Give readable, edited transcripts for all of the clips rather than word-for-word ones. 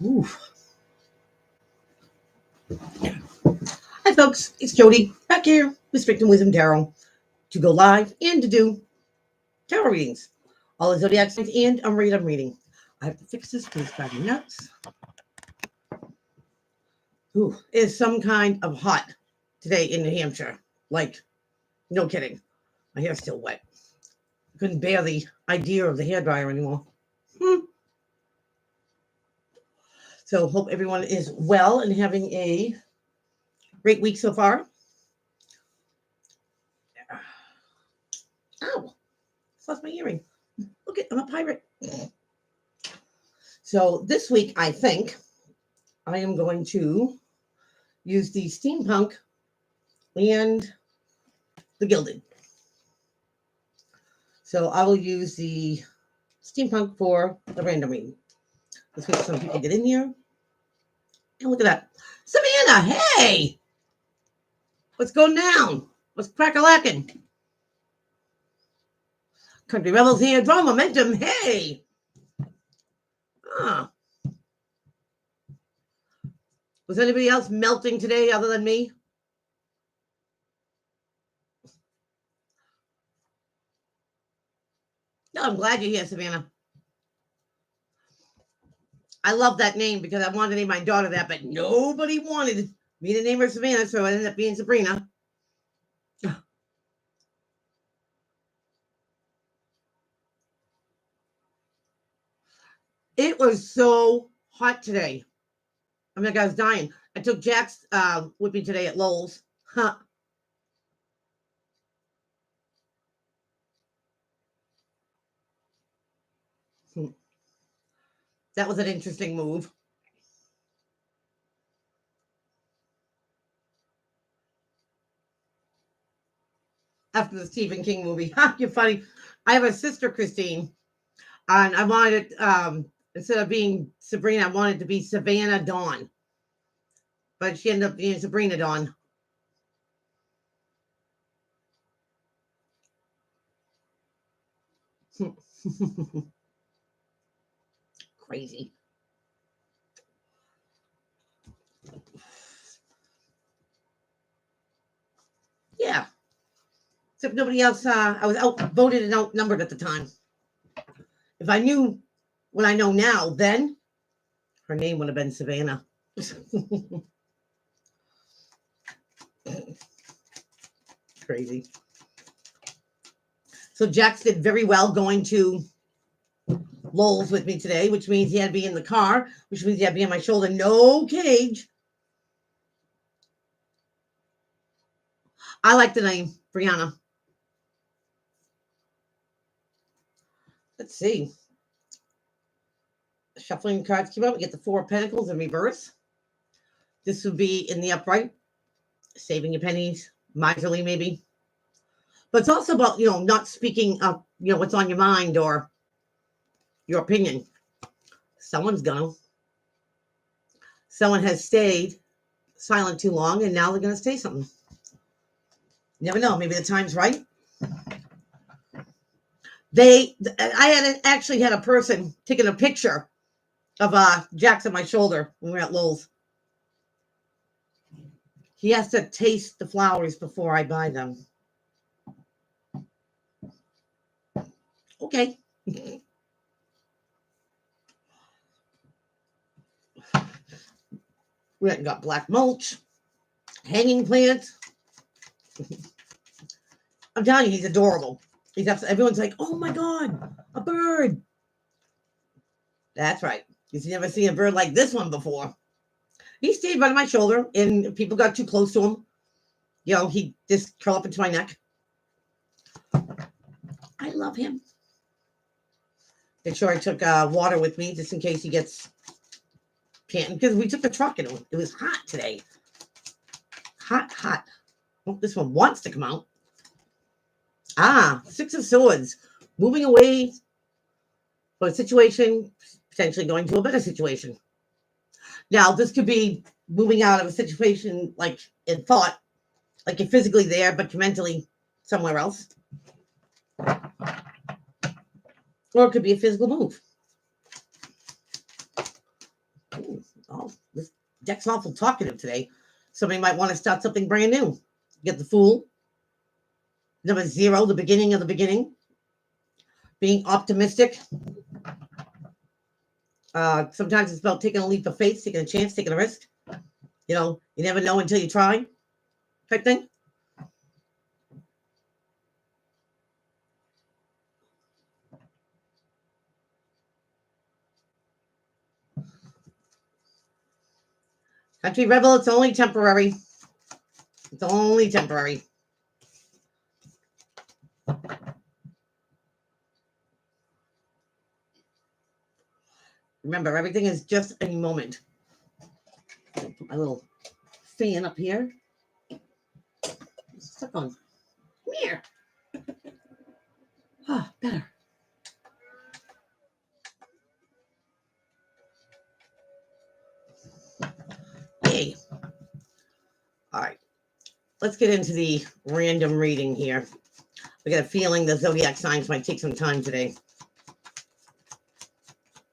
Oof. Hi, folks. It's Jody back here with Strict and Wisdom Tarot to go live and to do tarot readings. All the zodiac signs and I'm reading. I have to fix this because it's driving me nuts. Ooh, it's some kind of hot today in New Hampshire. Like, no kidding. My hair's still wet. I couldn't bear the idea of the hairdryer anymore. So, hope everyone is well and having a great week so far. Ow, lost my earring. Look, I'm a pirate. So this week, I think I am going to use the steampunk and the gilded. So I will use the steampunk for the random reading. Let's wait for some people to get in here. And look at that. Savannah, hey! What's going down? What's crack-a-lacking? Country Rebels here, draw momentum, hey! Ah. Was anybody else melting today other than me? No, I'm glad you're here, Savannah. I love that name because I wanted to name my daughter that, but nobody wanted me to name her Savannah, so it ended up being Sabrina. It was so hot today. I mean, I was dying. I took Jack's with me today at Lowell's. Huh. That was an interesting move. After the Stephen King movie. You're funny. I have a sister, Christine, and I wanted instead of being Sabrina, I wanted to be Savannah Dawn. But she ended up being Sabrina Dawn. Crazy. Yeah. Except nobody else. I was outvoted and outnumbered at the time. If I knew what I know now, then her name would have been Savannah. Crazy. So Jax did very well going to Lowell's with me today, which means he had to be in the car, which means he had to be on my shoulder. No cage. I like the name, Brianna. Let's see. Shuffling cards came out. We get the Four of Pentacles in reverse. This would be in the upright, saving your pennies, miserly maybe. But it's also about, not speaking up, what's on your mind or your opinion. Someone's gonna. Someone has stayed silent too long, and now they're going to say something. You never know. Maybe the time's right. I actually had a person taking a picture of Jax on my shoulder when we were at Lowell's. He has to taste the flowers before I buy them. Okay. We went and got black mulch, hanging plants. I'm telling you, he's adorable. Everyone's like, oh my God, a bird. That's right. You've never seen a bird like this one before. He stayed right on my shoulder, and people got too close to him. He just curled up into my neck. I love him. Make sure I took water with me just in case he gets panting, because we took the truck and it was hot today. Hot. Well, this one wants to come out. Six of Swords. Moving away from a situation, potentially going to a better situation. Now, this could be moving out of a situation like in thought, like you're physically there, but you're mentally somewhere else. Or it could be a physical move. Ooh, oh, this deck's awful talkative today. Somebody might want to start something brand new. Get the Fool. Number 0, the beginning of the beginning. Being optimistic. Sometimes it's about taking a leap of faith, taking a chance, taking a risk. You know, you never know until you try, type thing. Country Rebel, it's only temporary. It's only temporary. Remember, everything is just a moment. Put my little fan up here. Stuck on. Come here. Ah, better. Yay. All right. Let's get into the random reading here. I got a feeling the zodiac signs might take some time today.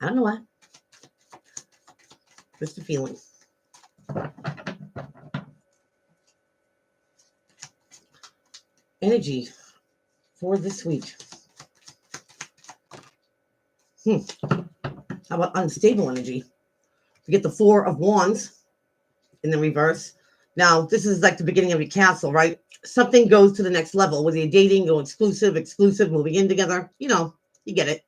I don't know why. Just a feeling. Energy for this week. How about unstable energy? We get the 4 of Wands in the reverse. Now, this is like the beginning of your castle, right? Something goes to the next level, whether you're dating, go exclusive, moving in together. You know, you get it.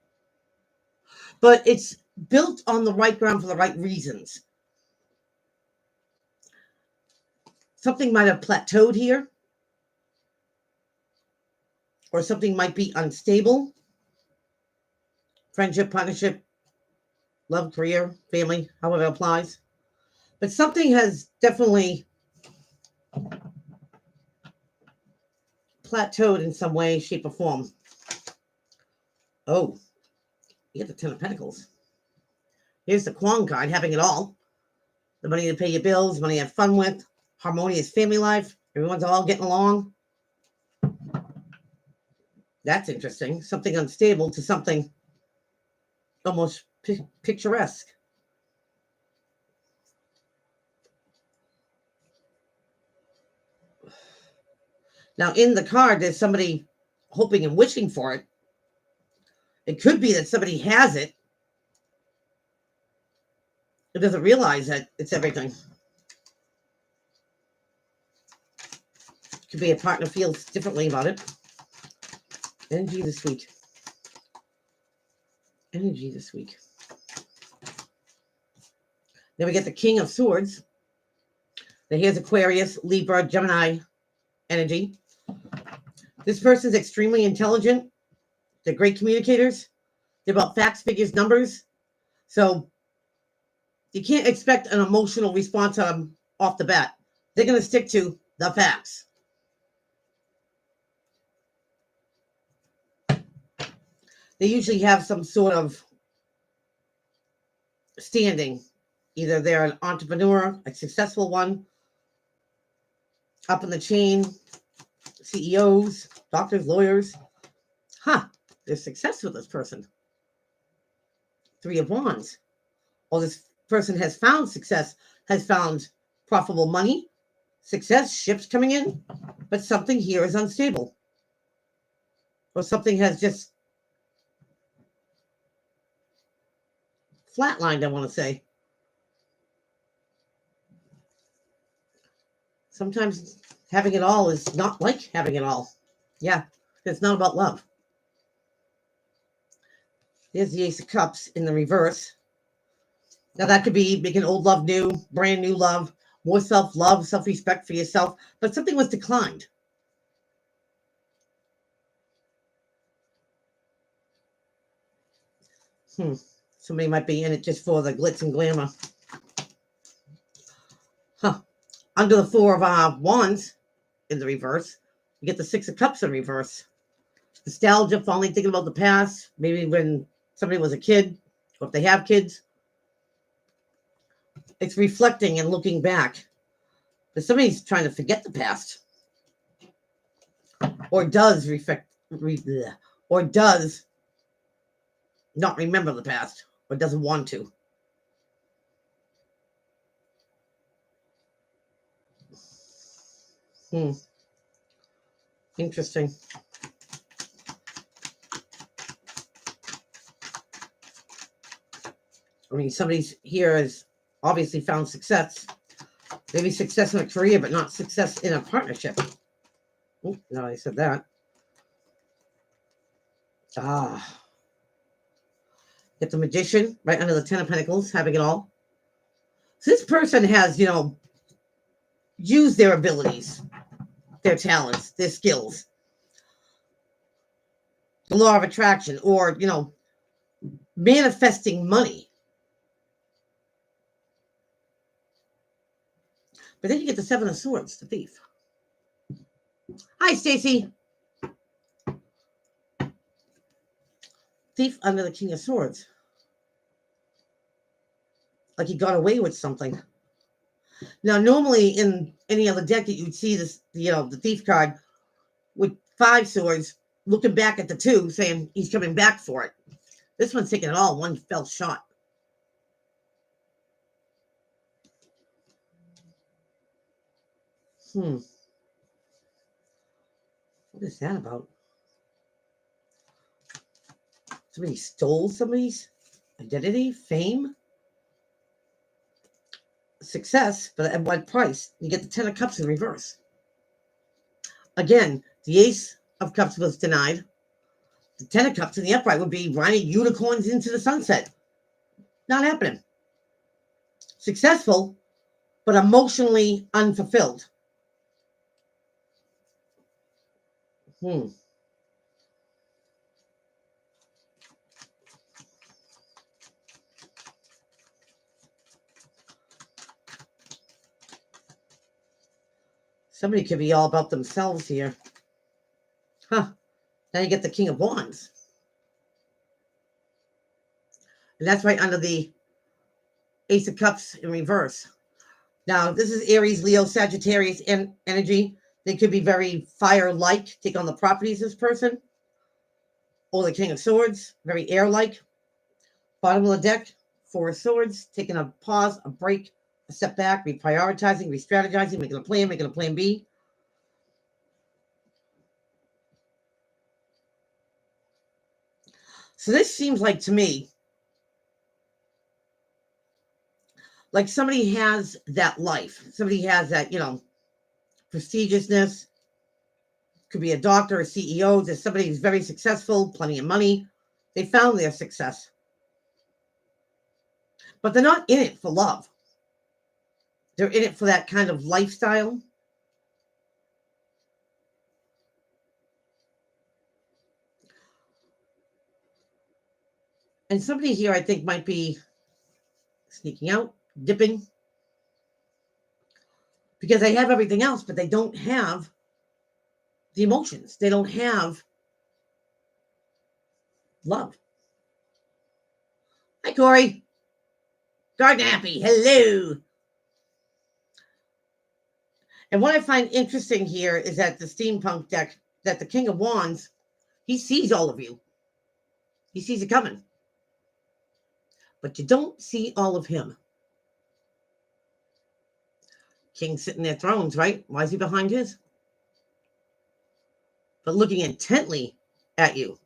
But it's built on the right ground for the right reasons. Something might have plateaued here, or something might be unstable. Friendship, partnership, love, career, family, however it applies. But something has definitely plateaued in some way, shape, or form. Oh, you get the 10 of Pentacles. Here's the Quan card, having it all. The money to pay your bills, money to have fun with, harmonious family life. Everyone's all getting along. That's interesting. Something unstable to something almost picturesque. Now, in the card, there's somebody hoping and wishing for it. It could be that somebody has it. It doesn't realize that it's everything. Could be a partner feels differently about it. Energy this week. Energy this week. Then we get the King of Swords. Now here's Aquarius, Libra, Gemini energy. This person's extremely intelligent. They're great communicators. They're about facts, figures, numbers. So you can't expect an emotional response off the bat. They're going to stick to the facts. They usually have some sort of standing. Either they're an entrepreneur, a successful one, up in the chain, CEOs, doctors, lawyers. There's success with this person. 3 of Wands. Well, this person has found success, has found profitable money, success, ships coming in, but something here is unstable. Or something has just flatlined, I want to say. Sometimes having it all is not like having it all. Yeah, it's not about love. There's the Ace of Cups in the reverse. Now that could be making old love new, brand new love, more self-love, self-respect for yourself, but something was declined. Somebody might be in it just for the glitz and glamour. Under the 4 of Wands in the reverse, you get the 6 of Cups in reverse. Nostalgia, fondly thinking about the past, maybe when somebody was a kid, or if they have kids. It's reflecting and looking back. But somebody's trying to forget the past. Or does or does not remember the past, or doesn't want to. Hmm. Interesting. I mean, somebody's here has obviously found success. Maybe success in a career, but not success in a partnership. Oh, no, I said that. Ah. Get the Magician right under the Ten of Pentacles, having it all. So this person has, used their abilities, their talents, their skills, the law of attraction, or, manifesting money. But then you get the Seven of Swords, the Thief. Hi, Stacy. Thief under the King of Swords. Like he got away with something. Now, normally in any other deck that you'd see this, the Thief card with 5 swords, looking back at the 2, saying he's coming back for it. This one's taking it all, one fell shot. What is that about? Somebody stole somebody's identity, fame, success, but at what price? You get the Ten of Cups in reverse. Again, the Ace of Cups was denied. The Ten of Cups in the upright would be riding unicorns into the sunset. Not happening. Successful, but emotionally unfulfilled. Somebody could be all about themselves here. Huh. Now you get the King of Wands. And that's right under the Ace of Cups in reverse. Now, this is Aries, Leo, Sagittarius energy. They could be very fire-like, take on the properties of this person. Or the King of Swords, very air-like. Bottom of the deck, 4 of Swords, taking a pause, a break, a step back, reprioritizing, re-strategizing, making a plan B. So this seems like, to me, like somebody has that life. Somebody has that, prestigiousness. Could be a doctor, a CEO. There's somebody who's very successful, plenty of money. They found their success. But they're not in it for love. They're in it for that kind of lifestyle. And somebody here, I think, might be sneaking out, dipping. Because they have everything else, but they don't have the emotions. They don't have love. Hi, Corey. Garden Happy. Hello. And what I find interesting here is that the steampunk deck, that the King of Wands, he sees all of you. He sees it coming. But you don't see all of him. King sitting their thrones, right? Why is he behind his? But looking intently at you.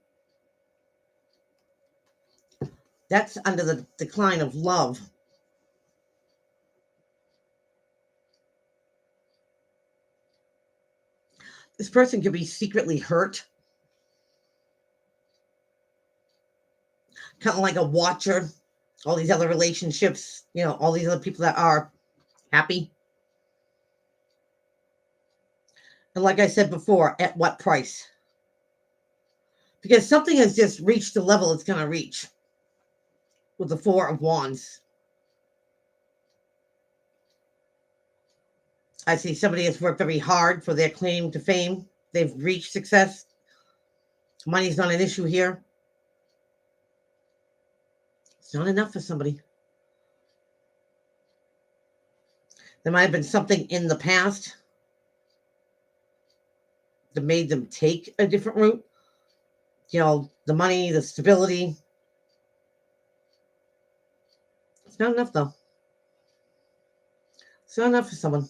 That's under the decline of love. This person could be secretly hurt. Kind of like a watcher. All these other relationships, all these other people that are happy. And like I said before, at what price? Because something has just reached the level it's going to reach with the Four of Wands. I see somebody has worked very hard for their claim to fame. They've reached success. Money's not an issue here. It's not enough for somebody. There might have been something in the past that made them take a different route. The money, the stability. It's not enough, though. It's not enough for someone.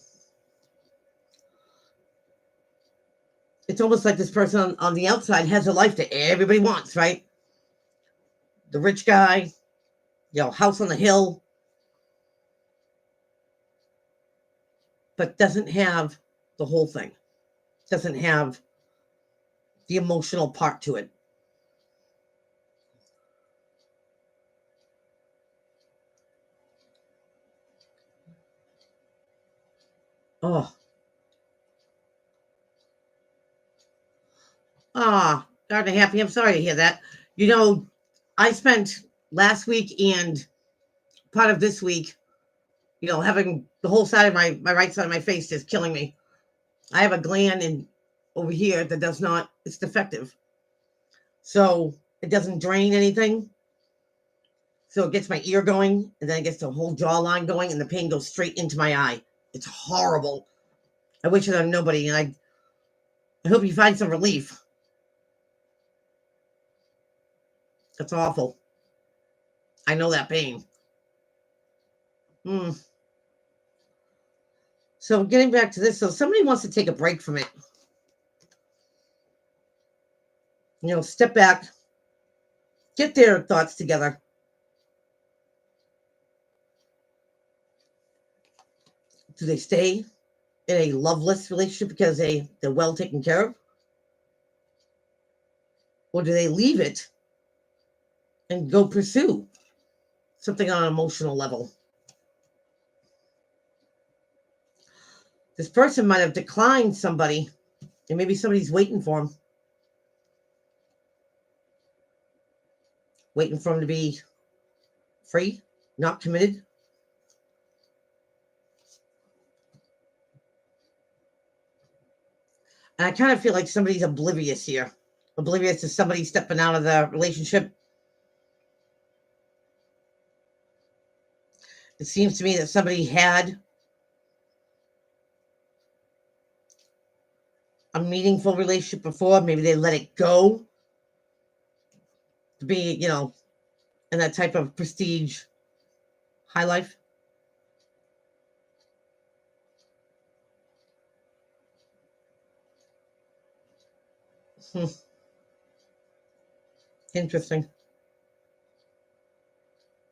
it's almost like this person on the outside has a life that everybody wants, right? The rich guy, house on the hill, but doesn't have the whole thing, doesn't have the emotional part to it. Oh, God, happy. I'm sorry to hear that. I spent last week and part of this week, having the whole side of my right side of my face just killing me. I have a gland over here that it's defective. So it doesn't drain anything. So it gets my ear going, and then it gets the whole jawline going, and the pain goes straight into my eye. It's horrible. I wish it on nobody, and I hope you find some relief. That's awful. I know that pain. So getting back to this, so somebody wants to take a break from it. Step back, get their thoughts together. Do they stay in a loveless relationship because they're well taken care of? Or do they leave it and go pursue something on an emotional level? This person might have declined somebody, and maybe somebody's waiting for him. Waiting for him to be free, not committed. And I kind of feel like somebody's oblivious here. Oblivious to somebody stepping out of the relationship. It seems to me that somebody had a meaningful relationship before. Maybe they let it go to be, in that type of prestige high life. Interesting.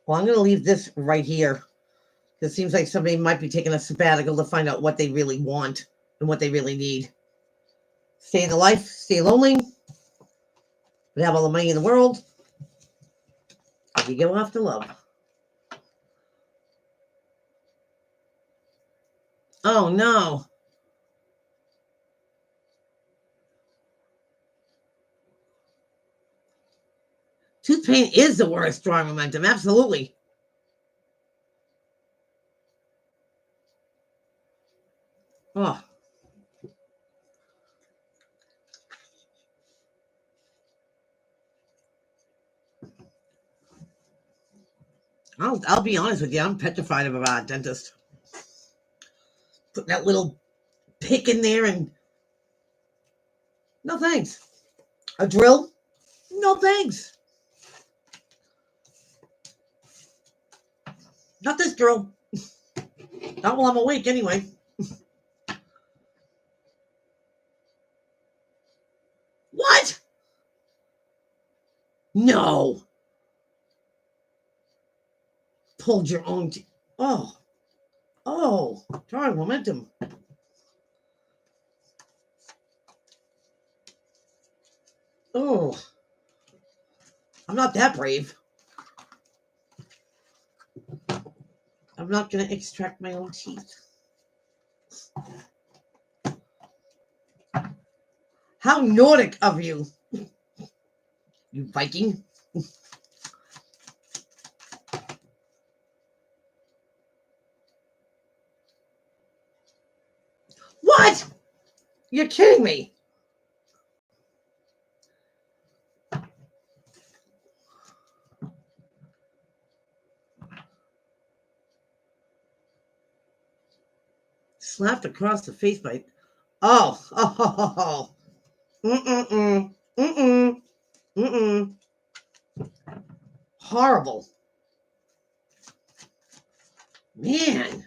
Well, I'm going to leave this right here. It seems like somebody might be taking a sabbatical to find out what they really want and what they really need. Stay in the life, stay lonely, but have all the money in the world. You go after love. Oh, no. Tooth pain is the worst drawing momentum. Absolutely. Oh. I'll be honest with you. I'm petrified of a dentist. Putting that little pick in there and no thanks. A drill? No thanks. Not this girl. Not while I'm awake anyway. What? No. Pulled your own. Oh. Drawing momentum. Oh. I'm not that brave. I'm not going to extract my own teeth. How Nordic of you. You Viking. What? You're kidding me. Slapped across the face by. Oh. Mm-mm. Horrible. Man.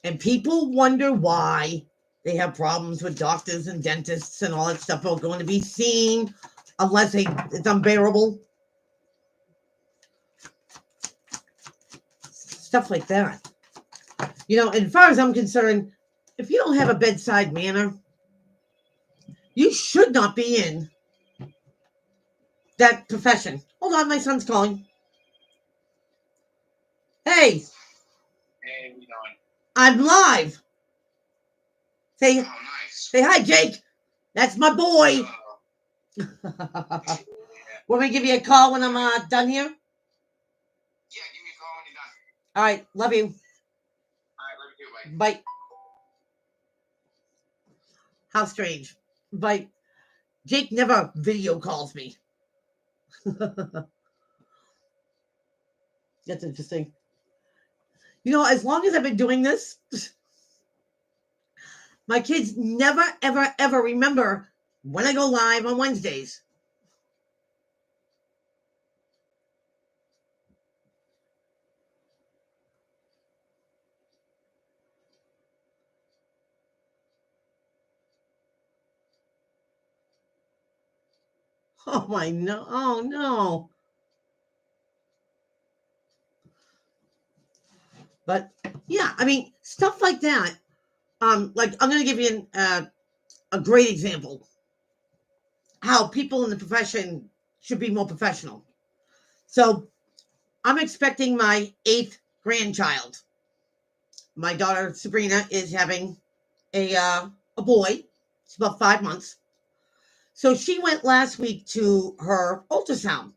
And people wonder why they have problems with doctors and dentists and all that stuff are going to be seen unless it's unbearable. Stuff like that. And as far as I'm concerned, if you don't have a bedside manner, you should not be in that profession. Hold on, my son's calling. Hey. Hey, we doing? I'm live. Say, oh, nice. Say hi, Jake. That's my boy. Want me to give you a call when I'm done here? Yeah, give me a call when you're done. All right, love you. All right, love you too. Bye. How strange. But Jake never video calls me. That's interesting. As long as I've been doing this, my kids never, ever, ever remember when I go live on Wednesdays. Oh my no! Oh no! But yeah, I mean stuff like that. Like I'm going to give you a great example how people in the profession should be more professional. So I'm expecting my 8th grandchild. My daughter Sabrina is having a boy. It's about 5 months. So she went last week to her ultrasound,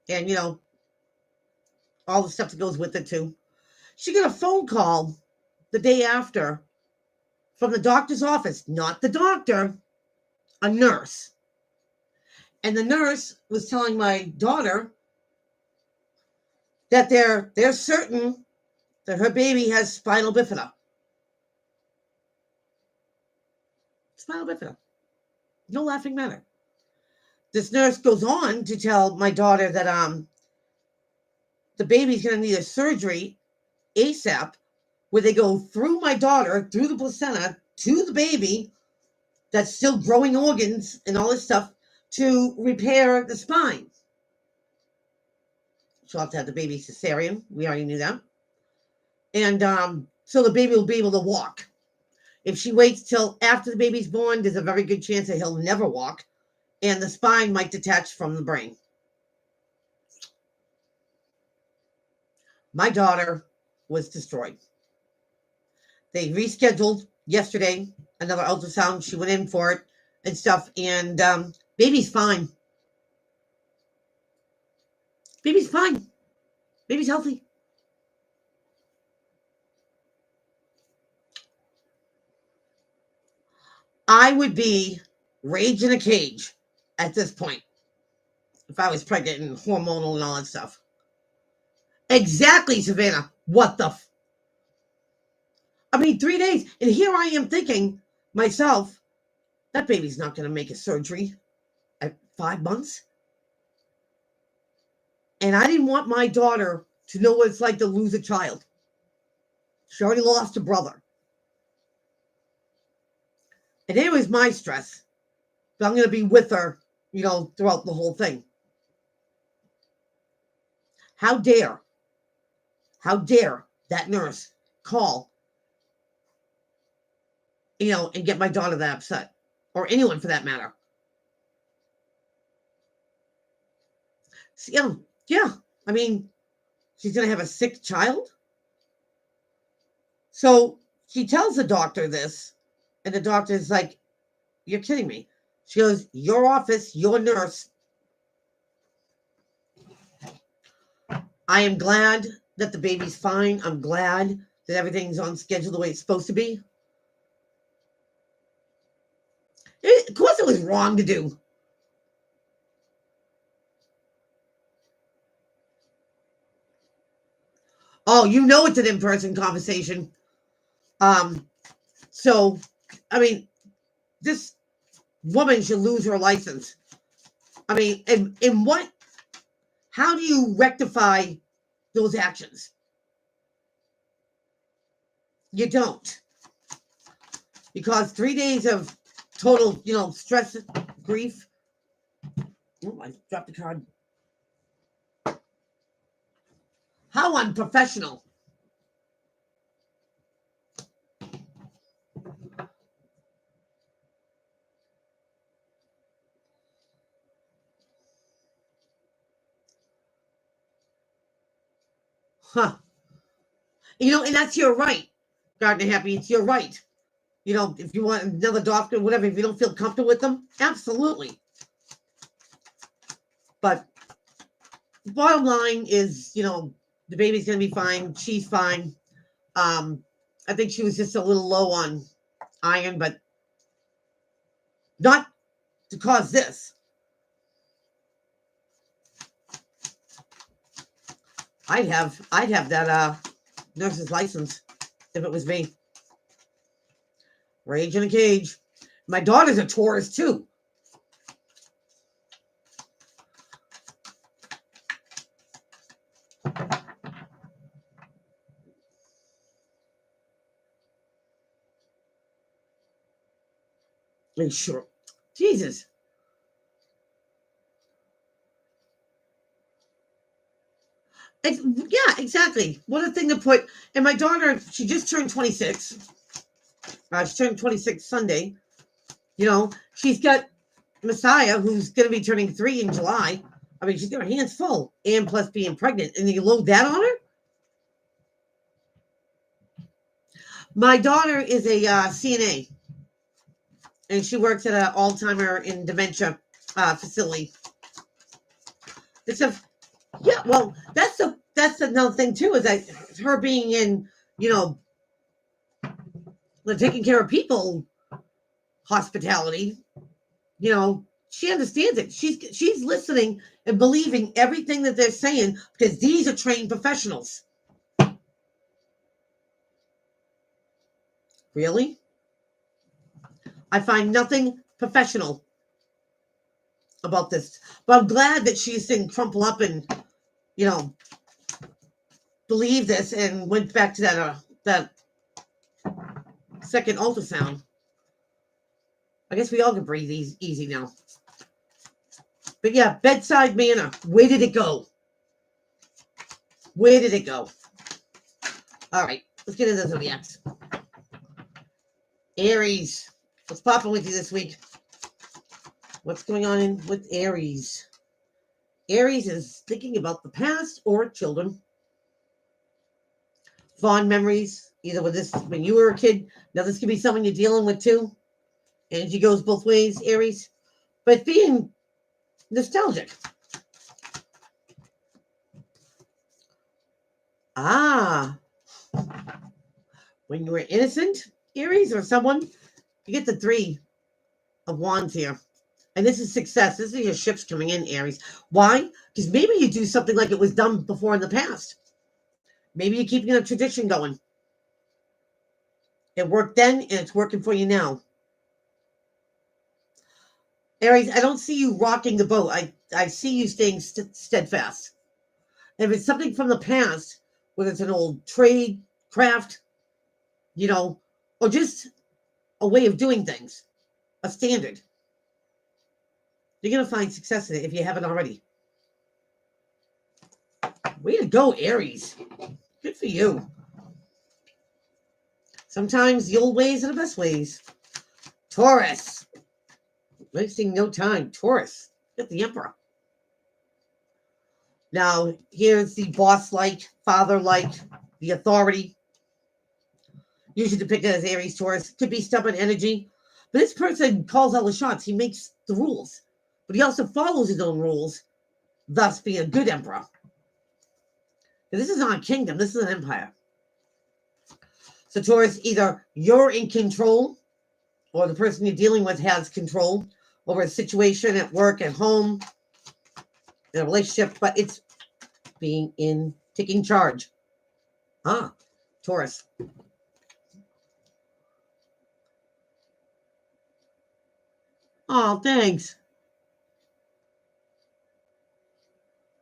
and all the stuff that goes with it too. She got a phone call the day after from the doctor's office, not the doctor, a nurse. And the nurse was telling my daughter that they're certain that her baby has spinal bifida. Spinal bifida. No laughing matter. This nurse goes on to tell my daughter that the baby's going to need a surgery ASAP, where they go through my daughter, through the placenta, to the baby that's still growing organs and all this stuff to repair the spine. She'll have to have the baby cesarean. We already knew that. And so the baby will be able to walk. If she waits till after the baby's born, there's a very good chance that he'll never walk, and the spine might detach from the brain. My daughter was destroyed. They rescheduled yesterday another ultrasound. She went in for it and stuff, and baby's fine. Baby's fine. Baby's healthy. I would be rage in a cage at this point if I was pregnant and hormonal and all that stuff. Exactly, Savannah. What the? I mean, 3 days. And here I am thinking myself, that baby's not going to make a surgery at 5 months. And I didn't want my daughter to know what it's like to lose a child. She already lost a brother. And it was my stress. But I'm going to be with her, throughout the whole thing. How dare that nurse call, and get my daughter that upset, or anyone for that matter. So, yeah. I mean, she's going to have a sick child. So she tells the doctor this, and the doctor's like, "You're kidding me." She goes, "Your office, your nurse." I am glad that the baby's fine. I'm glad that everything's on schedule the way it's supposed to be. Of course it was wrong to do. Oh, it's an in-person conversation. So, I mean, this woman should lose her license. I mean, in what? How do you rectify those actions? You don't. You cause 3 days of total, stress, grief. Oh, I dropped the card. How unprofessional. Huh. And that's your right. Gardner Happy, it's your right. If you want another doctor, whatever, if you don't feel comfortable with them, absolutely. But bottom line is, the baby's going to be fine. She's fine. I think she was just a little low on iron, but not to cause this. I'd have that nurse's license if it was me. Rage in a cage. My daughter's a Taurus too. And sure. Jesus. Yeah, exactly. What a thing to put. And my daughter, she just turned 26. She turned 26 Sunday. She's got Messiah, who's going to be turning 3 in July. I mean, she's got her hands full, and plus being pregnant. And you load that on her? My daughter is a CNA, and she works at an Alzheimer and dementia facility. Well, that's another thing too, is that her being in, taking care of people, hospitality, she understands it. She's listening and believing everything that they're saying because these are trained professionals. Really? I find nothing professional about this. But I'm glad that she didn't crumple up and, believe this and went back to that second ultrasound. I guess we all can breathe easy now. But yeah, bedside manner. Where did it go? Where did it go? All right, let's get into the zodiacs. Aries. What's popping with you this week? What's going on with Aries? Aries is thinking about the past or children. Fond memories, either with this when you were a kid. Now this could be someone you're dealing with too. Energy goes both ways, Aries. But being nostalgic. When you were innocent, Aries, or someone, you get the 3 of Wands here. And this is success. This is your ships coming in, Aries. Why? Because maybe you do something like it was done before in the past. Maybe you're keeping a tradition going. It worked then, and it's working for you now. Aries, I don't see you rocking the boat. I see you staying steadfast. And if it's something from the past, whether it's an old trade, craft, or just a way of doing things, a standard, you're going to find success in it if you haven't already. Way to go, Aries. Good for you. Sometimes the old ways are the best ways. Taurus. Wasting no time. Taurus. Get the Emperor. Now, here's the boss-like, father-like, the authority. Usually depicted as Aries, Taurus. Could be stubborn energy. But this person calls all the shots. He makes the rules. But he also follows his own rules, thus being a good emperor. Now, this is not a kingdom. This is an empire. So Taurus, either you're in control or the person you're dealing with has control over a situation at work, at home, in a relationship, but it's taking charge. Taurus. Oh, thanks.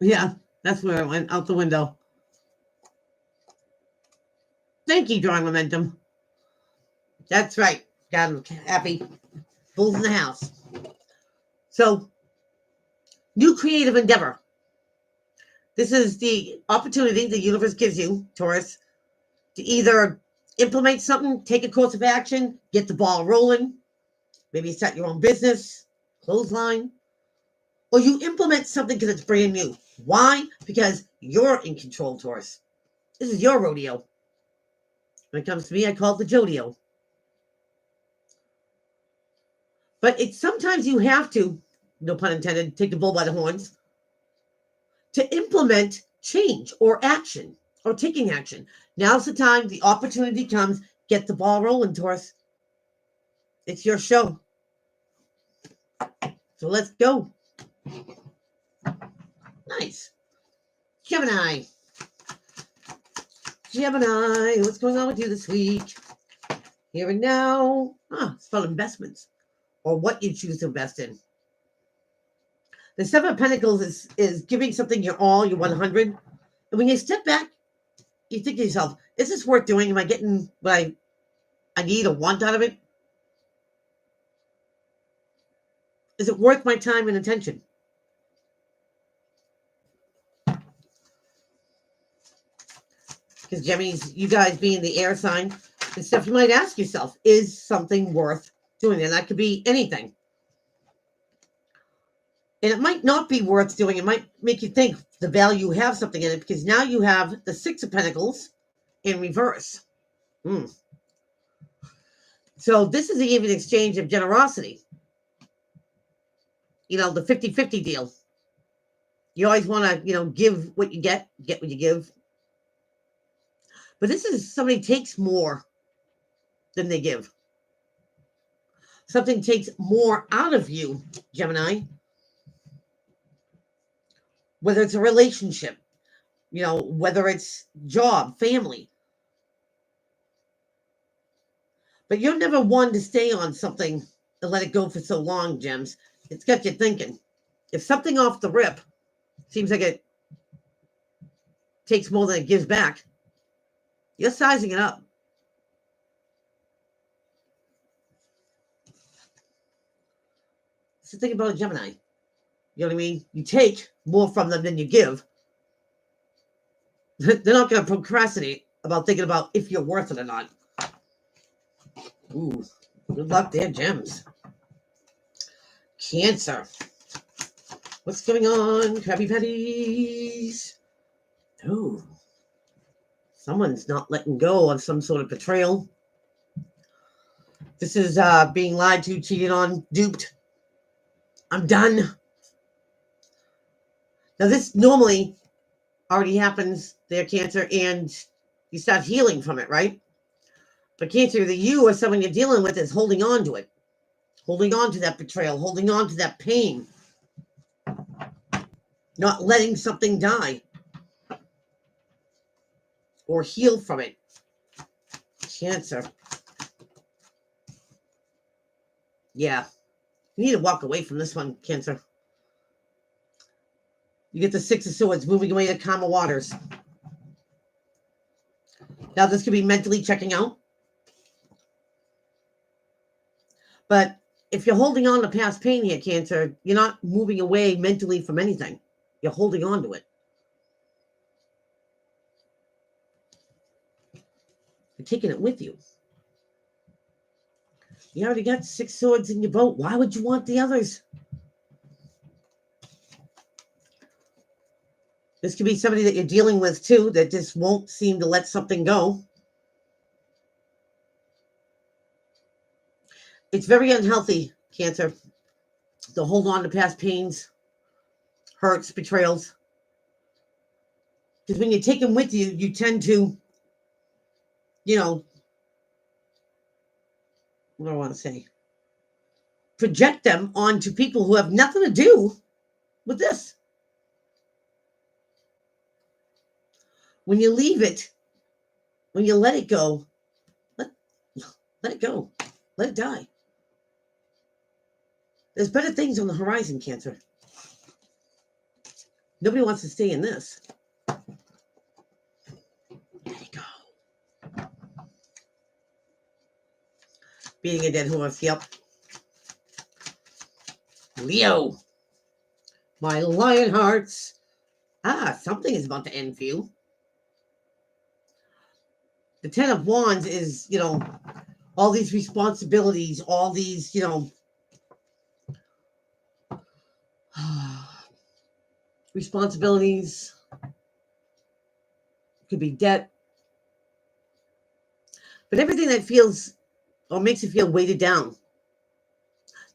Yeah, that's where it went, out the window. Thank you, Drawing Momentum. That's right. Got him happy. Bulls in the house. So, new creative endeavor. This is the opportunity the universe gives you, Taurus, to either implement something, take a course of action, get the ball rolling, maybe start your own business, clothesline, or you implement something because it's brand new. Why? Because you're in control, Taurus. This is your rodeo. When it comes to me, I call it the Jodeo. But it's sometimes you have to, no pun intended, take the bull by the horns to implement change or action or taking action. Now's the time, the opportunity comes, get the ball rolling, Taurus. It's your show. So let's go. Nice. Gemini. Gemini, what's going on with you this week? Here and now. It's about investments or what you choose to invest in. The Seven of Pentacles is giving something your all, your 100. And when you step back, you think to yourself, is this worth doing? Am I getting what I need or want out of it? Is it worth my time and attention? Because Geminis, you guys being the air sign and stuff, you might ask yourself, is something worth doing? And that could be anything. And it might not be worth doing. It might make you think the value have something in it because now you have the Six of Pentacles in reverse. So this is an even exchange of generosity. You know, the 50-50 deal. You always want to, give what you get what you give. But this is somebody takes more than they give. Something takes more out of you, Gemini. Whether it's a relationship, whether it's job, family. But you're never one to stay on something and let it go for so long, Gems. It's got you thinking. If something off the rip seems like it takes more than it gives back, you're sizing it up. So think about a Gemini. You know what I mean? You take more from them than you give. They're not going to procrastinate about thinking about if you're worth it or not. Ooh, good luck there, Gems. Cancer. What's going on, Krabby Patties? Oh, someone's not letting go of some sort of betrayal. This is being lied to, cheated on, duped. I'm done. Now, this normally already happens there, Cancer, and you start healing from it, right? But Cancer, the you or someone you're dealing with is holding on to it. Holding on to that betrayal, holding on to that pain. Not letting something die. Or heal from it. Cancer. Yeah. You need to walk away from this one, Cancer. You get the Six of Swords, moving away to calmer waters. Now, this could be mentally checking out. But if you're holding on to past pain here, Cancer, you're not moving away mentally from anything. You're holding on to it. You're taking it with you. You already got 6 swords in your boat. Why would you want the others? This could be somebody that you're dealing with, too, that just won't seem to let something go. It's very unhealthy, Cancer, to hold on to past pains, hurts, betrayals. Because when you take them with you, you tend to, what do I want to say? Project them onto people who have nothing to do with this. When you leave it, when you let it go, let it go. Let it die. There's better things on the horizon, Cancer. Nobody wants to stay in this. Let it go. Beating a dead horse, yep. Leo. My lion hearts. Something is about to end for you. The Ten of Wands is, all these responsibilities, all these, responsibilities. Could be debt. But everything that feels or makes you feel weighted down.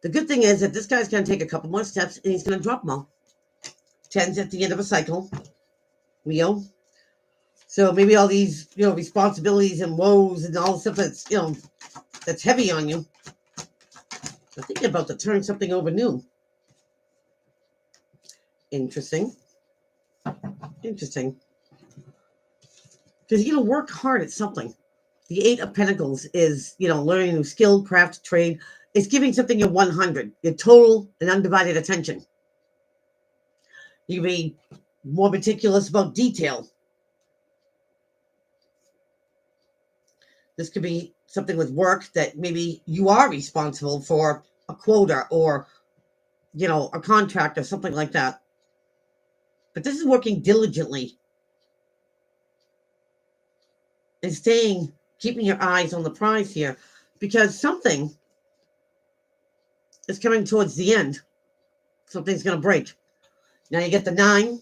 The good thing is that this guy's going to take a couple more steps and he's going to drop them all. 10's at the end of a cycle, Leo. So maybe all these, responsibilities and woes and all the stuff that's, that's heavy on you. I think you're about to turn something over new. Interesting. Interesting. Because you're going to work hard at something. The Eight of Pentacles is, learning a new skill, craft, trade. It's giving something your 100, your total and undivided attention. You can be more meticulous about detail. This could be something with work that maybe you are responsible for a quota or, a contract or something like that. But this is working diligently and keeping your eyes on the prize here, because something is coming towards the end. Something's going to break. Now you get the 9,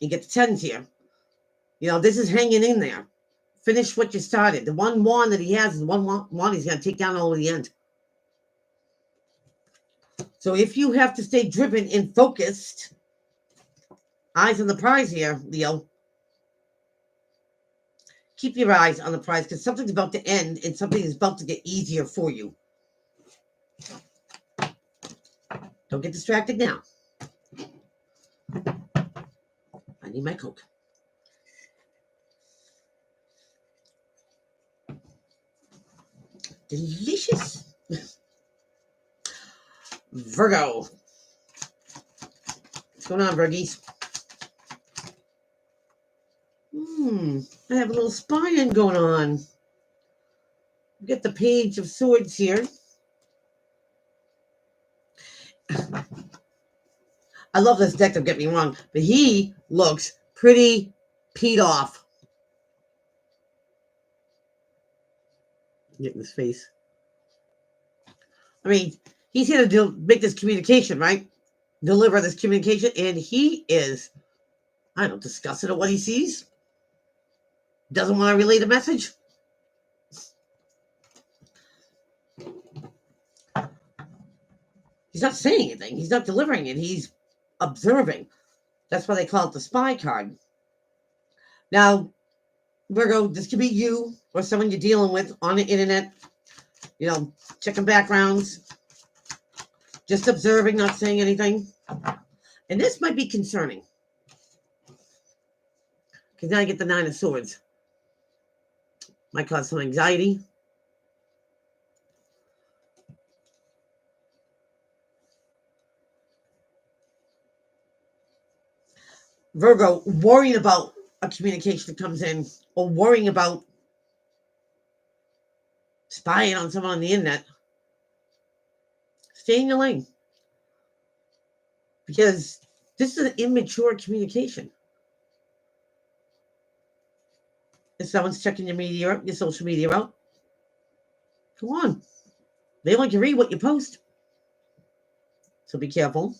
you get the 10s here. This is hanging in there. Finish what you started. The one wand that he has is the one wand he's going to take down all the end. So if you have to stay driven and focused, eyes on the prize here, Leo. Keep your eyes on the prize because something's about to end and something is about to get easier for you. Don't get distracted now. I need my Coke. Delicious. Virgo. What's going on, Virgies? I have a little spying going on. Get the Page of Swords here. I love this deck, don't get me wrong, but he looks pretty peed off. Get in his face. I mean, he's here to make this communication, right? Deliver this communication, and he is, disgusted at what he sees. Doesn't want to relay the message. He's not saying anything. He's not delivering it. He's observing. That's why they call it the spy card. Now, Virgo, this could be you or someone you're dealing with on the internet. Checking backgrounds. Just observing, not saying anything. And this might be concerning. Because now I get the 9 of Swords. Might cause some anxiety. Virgo, worrying about a communication that comes in or worrying about spying on someone on the internet. Stay in your lane. Because this is an immature communication. If someone's checking your media out, your social media out, go on. They like to read what you post. So be careful.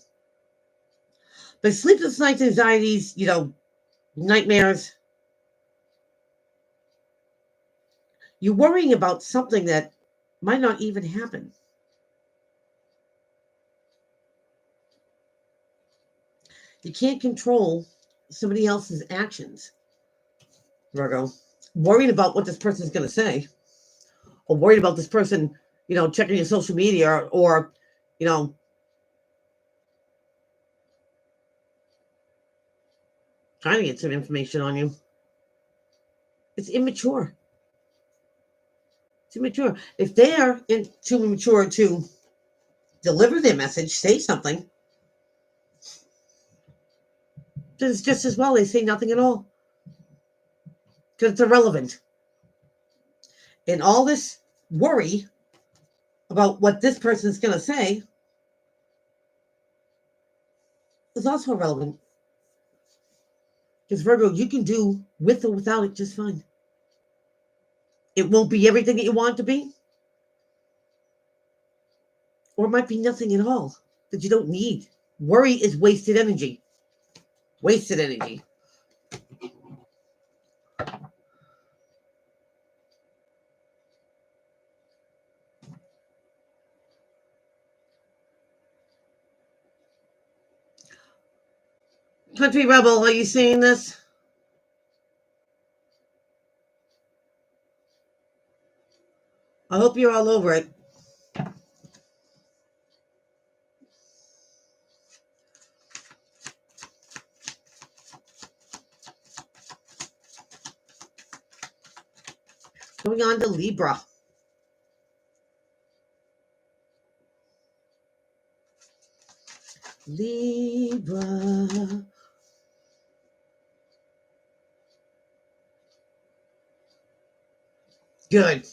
But sleepless nights, anxieties, nightmares. You're worrying about something that might not even happen. You can't control somebody else's actions, Virgo. Worried about what this person's going to say, or worried about this person, checking your social media or trying to get some information on you. It's immature. It's immature. If they're too immature to deliver their message, say something, then it's just as well they say nothing at all. Because it's irrelevant. And all this worry about what this person's going to say is also irrelevant. Because Virgo, you can do with or without it just fine. It won't be everything that you want it to be. Or it might be nothing at all that you don't need. Worry is wasted energy. Wasted energy. Country Rebel, are you seeing this? I hope you're all over it. Going on to Libra. Libra. Good.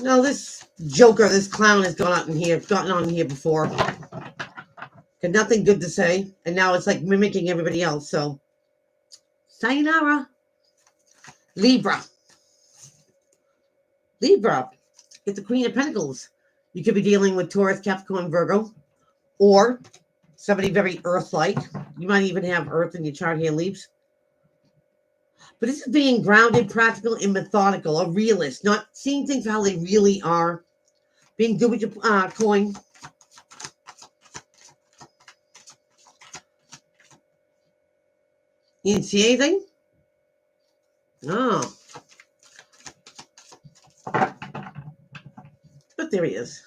No, this joker, this clown has gotten on here before. Got nothing good to say, and now it's like mimicking everybody else. So, sayonara. Libra. Libra. Get the Queen of Pentacles. You could be dealing with Taurus, Capricorn, Virgo, or somebody very Earth-like. You might even have Earth in your chart here, Leaps. But this is being grounded, practical, and methodical, a realist, not seeing things for how they really are. Being good with your coin. You didn't see anything? Oh. But there he is.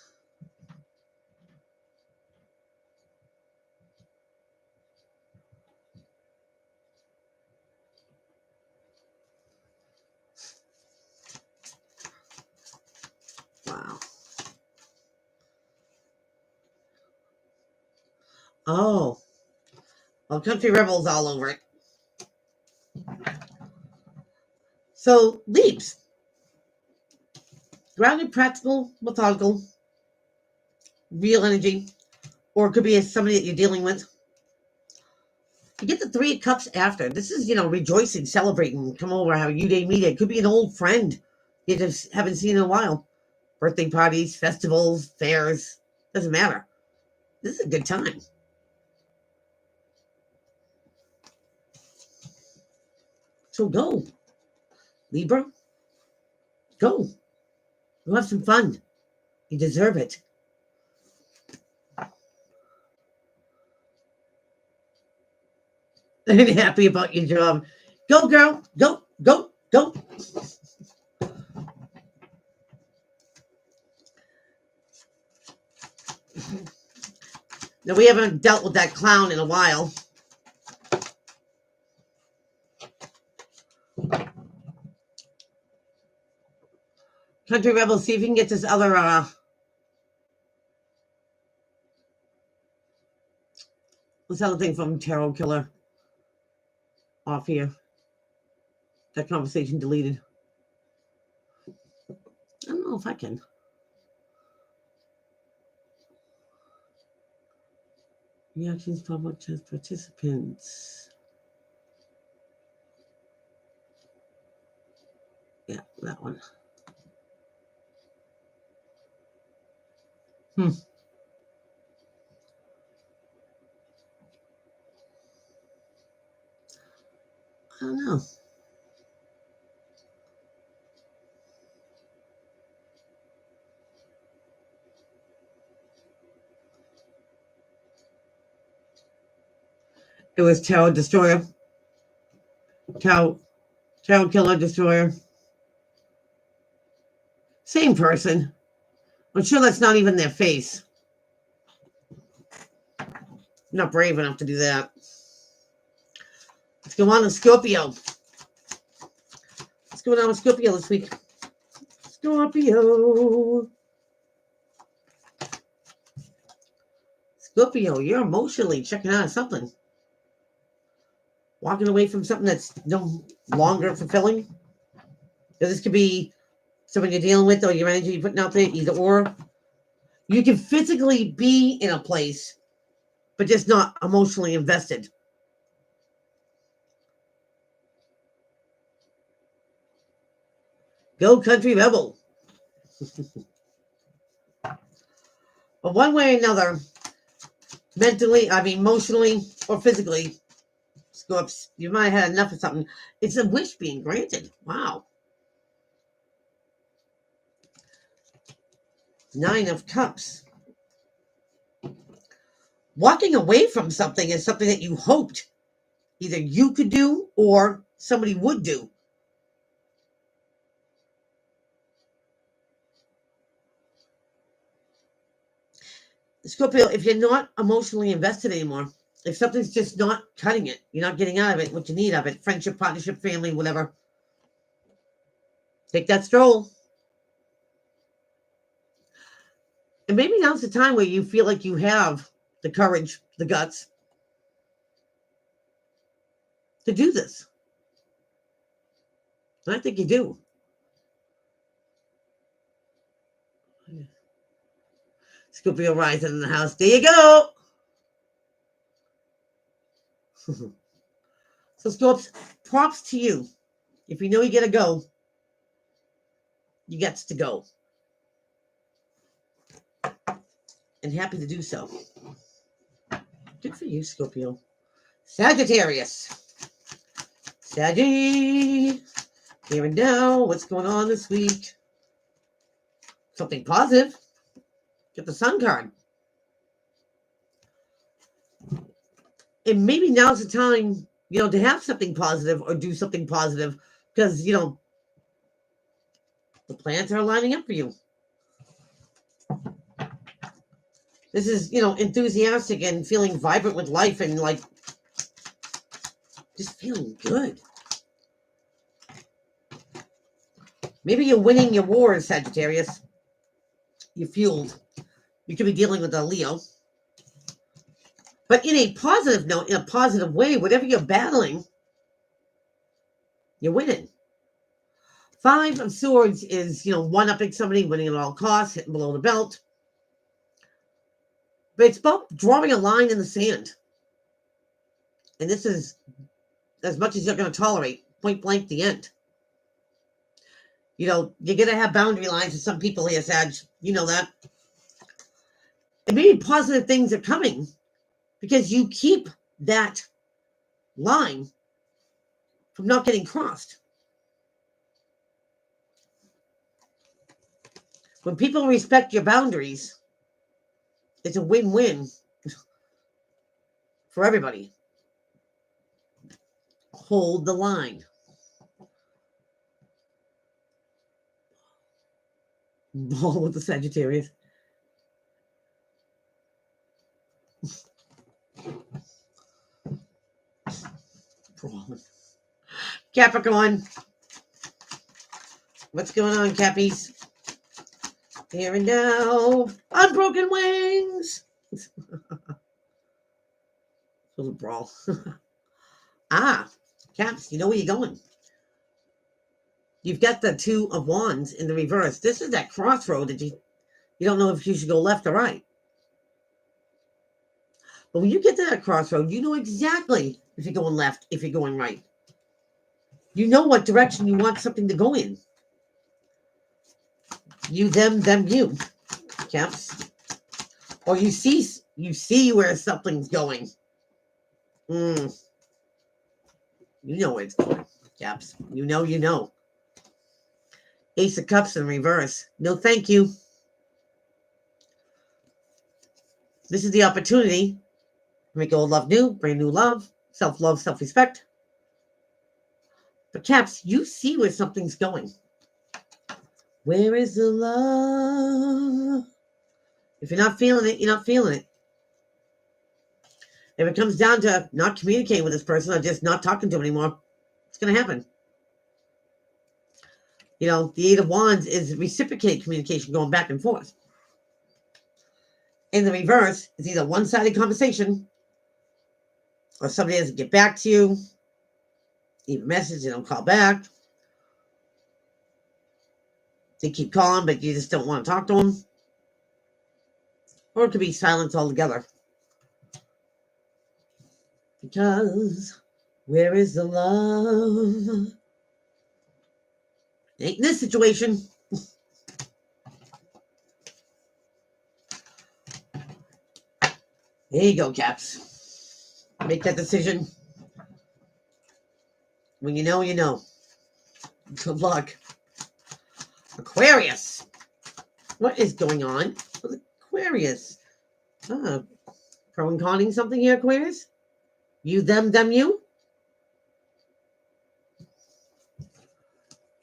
Wow. Oh. Well, Country Rebels all over it. So, Leaps. Grounded, practical, methodical, real energy, or it could be somebody that you're dealing with. You get the Three of Cups after. This is, rejoicing, celebrating, come over, have a U-Day meeting. It could be an old friend you just haven't seen in a while. Birthday parties, festivals, fairs, doesn't matter. This is a good time. So go, Libra. Go. Go have some fun. You deserve it. And happy about your job. Go, girl. Go, go, go. Now, we haven't dealt with that clown in a while. Country Rebel, see if you can get this other thing from Tarot Killer off here. That conversation deleted. I don't know if I can. Reactions from participants. Yeah, that one. I don't know. It was Tarot Destroyer. Tarot Killer Destroyer. Same person. I'm sure that's not even their face. I'm not brave enough to do that. Let's go on to Scorpio. What's going on with Scorpio this week? Scorpio, you're emotionally checking out of something. Walking away from something that's no longer fulfilling. This could be someone you're dealing with or your energy you're putting out there, either or. You can physically be in a place, but just not emotionally invested. Go country rebel. But one way or another, mentally, emotionally, or physically, Scorps, you might have had enough of something. It's a wish being granted. Wow. 9 of Cups. Walking away from something is something that you hoped either you could do or somebody would do. Scorpio, if you're not emotionally invested anymore, if something's just not cutting it, you're not getting out of it what you need out of it, friendship, partnership, family, whatever, take that stroll. And maybe now's the time where you feel like you have the courage, the guts to do this. And I think you do. Scorpio rising in the house. There you go. So, Scorps, props to you. If you know you got to go, you gets to go. And happy to do so. Good for you, Scorpio. Sagittarius. Saggy. Here and now. What's going on this week? Something positive. Get the Sun card. And maybe now's the time, to have something positive or do something positive because, the planets are lining up for you. This is, enthusiastic and feeling vibrant with life and just feeling good. Maybe you're winning your wars, Sagittarius. You're fueled. You could be dealing with a Leo. But in a positive note, in a positive way, whatever you're battling, you're winning. 5 of Swords is, one-upping somebody, winning at all costs, hitting below the belt. But it's about drawing a line in the sand. And this is as much as you're going to tolerate, point blank, the end. You're going to have boundary lines with some people here, Sag. You know that. And maybe positive things are coming because you keep that line from not getting crossed. When people respect your boundaries, it's a win-win for everybody. Hold the line. Ball with the Sagittarius. Capricorn. What's going on, Cappies? Here and now. Unbroken wings. Little brawl. Caps, you know where you're going. You've got the 2 of Wands in the reverse. This is that crossroad that you don't know if you should go left or right. But when you get to that crossroad, you know exactly if you're going left, if you're going right. You know what direction you want something to go in. You, them, you. Caps. Or you see where something's going. You know where it's going. Caps. You know. Ace of Cups in reverse. No, thank you. This is the opportunity to make old love new, bring new love, self-love, self-respect. But Caps, you see where something's going. Where is the love? If you're not feeling it, you're not feeling it. If it comes down to not communicating with this person or just not talking to them anymore, it's going to happen. The 8 of Wands is reciprocated communication going back and forth. In the reverse, it's either one-sided conversation or somebody doesn't get back to you, leave a message, they don't call back. They keep calling, but you just don't want to talk to them. Or it could be silence altogether. Because where is the love? Ain't in this situation. There you go, Caps. Make that decision. When you know, you know. Good luck. Aquarius. What is going on with Aquarius? Pro and conning something here, Aquarius? You, them, you?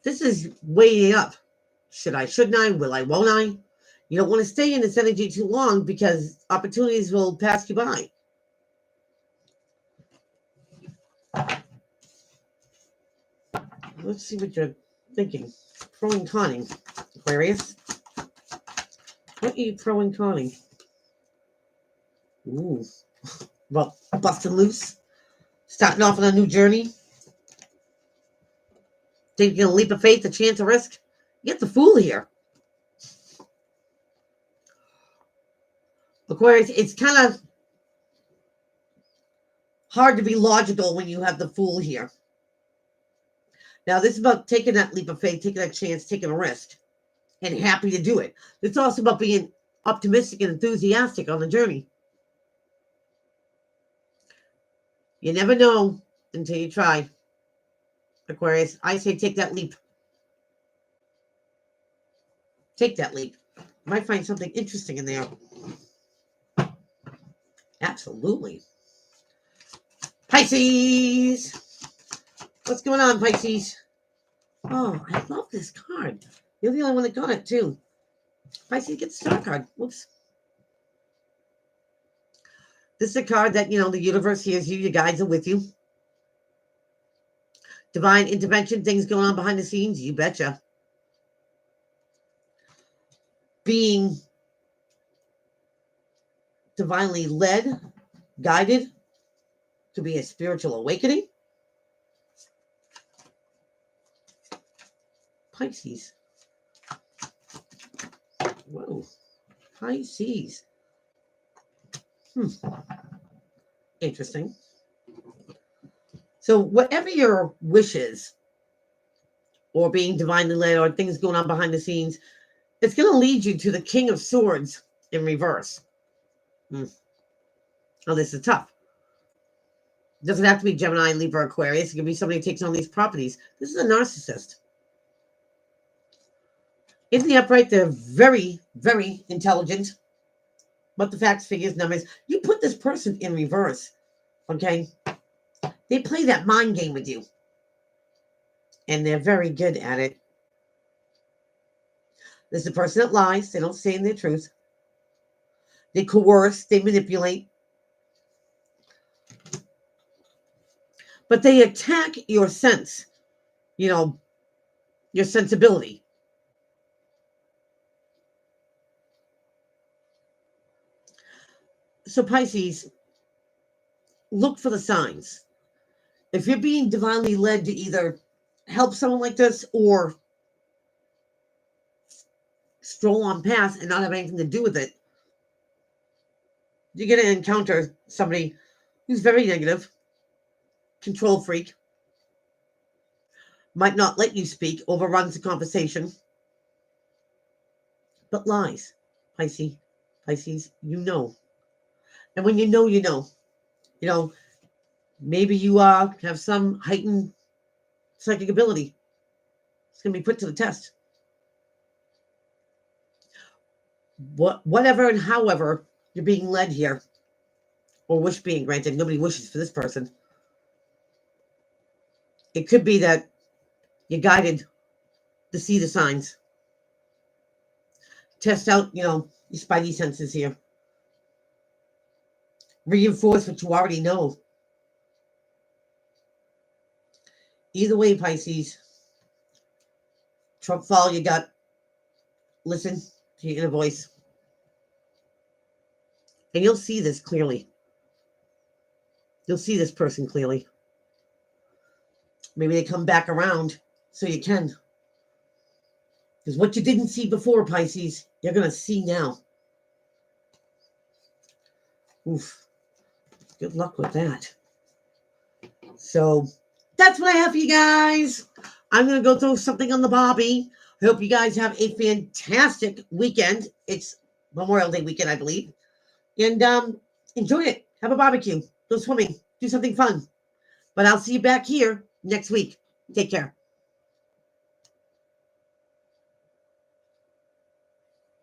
This is weighing up. Should I, shouldn't I, will I, won't I? You don't want to stay in this energy too long because opportunities will pass you by. Let's see what you're thinking. Pro and conning, Aquarius. What are you pro and conning? Ooh. Well, busting loose. Starting off on a new journey. Taking a leap of faith, a chance, a risk. You get the Fool here. Aquarius, it's kind of hard to be logical when you have the Fool here. Now, this is about taking that leap of faith, taking that chance, taking a risk, and happy to do it. It's also about being optimistic and enthusiastic on the journey. You never know until you try, Aquarius. I say take that leap. Take that leap. Might find something interesting in there. Absolutely. Pisces. What's going on, Pisces? Oh, I love this card. You're the only one that got it, too. Pisces gets the star card. Whoops. This is a card that, the universe hears you. Your guides are with you. Divine intervention, things going on behind the scenes. You betcha. Being divinely led, guided to be a spiritual awakening. Pisces. Whoa. Pisces. Interesting. So whatever your wishes or being divinely led or things going on behind the scenes, it's going to lead you to the King of Swords in reverse. Oh, this is tough. It doesn't have to be Gemini, Libra, Aquarius. It can be somebody who takes on these properties. This is a narcissist. In the upright, they're very, very intelligent. But the facts, figures, numbers, you put this person in reverse, okay? They play that mind game with you. And they're very good at it. This is a person that lies. They don't say in their truth. They coerce. They manipulate. But they attack your sense, your sensibility. So Pisces, look for the signs. If you're being divinely led to either help someone like this or stroll on past and not have anything to do with it, you're going to encounter somebody who's very negative, control freak, might not let you speak, overruns the conversation, but lies. Pisces, you know. And when you know, you know. Maybe you have some heightened psychic ability. It's going to be put to the test. Whatever and however you're being led here, or wish being granted, nobody wishes for this person. It could be that you're guided to see the signs. Test out, your spidey senses here. Reinforce what you already know. Either way, Pisces, Trump fall you got. Listen to your inner voice. And you'll see this clearly. You'll see this person clearly. Maybe they come back around so you can. Because what you didn't see before, Pisces, you're going to see now. Oof. Good luck with that. So that's what I have for you guys. I'm going to go throw something on the Bobby. I hope you guys have a fantastic weekend. It's Memorial Day weekend, I believe. And enjoy it. Have a barbecue. Go swimming. Do something fun. But I'll see you back here next week. Take care.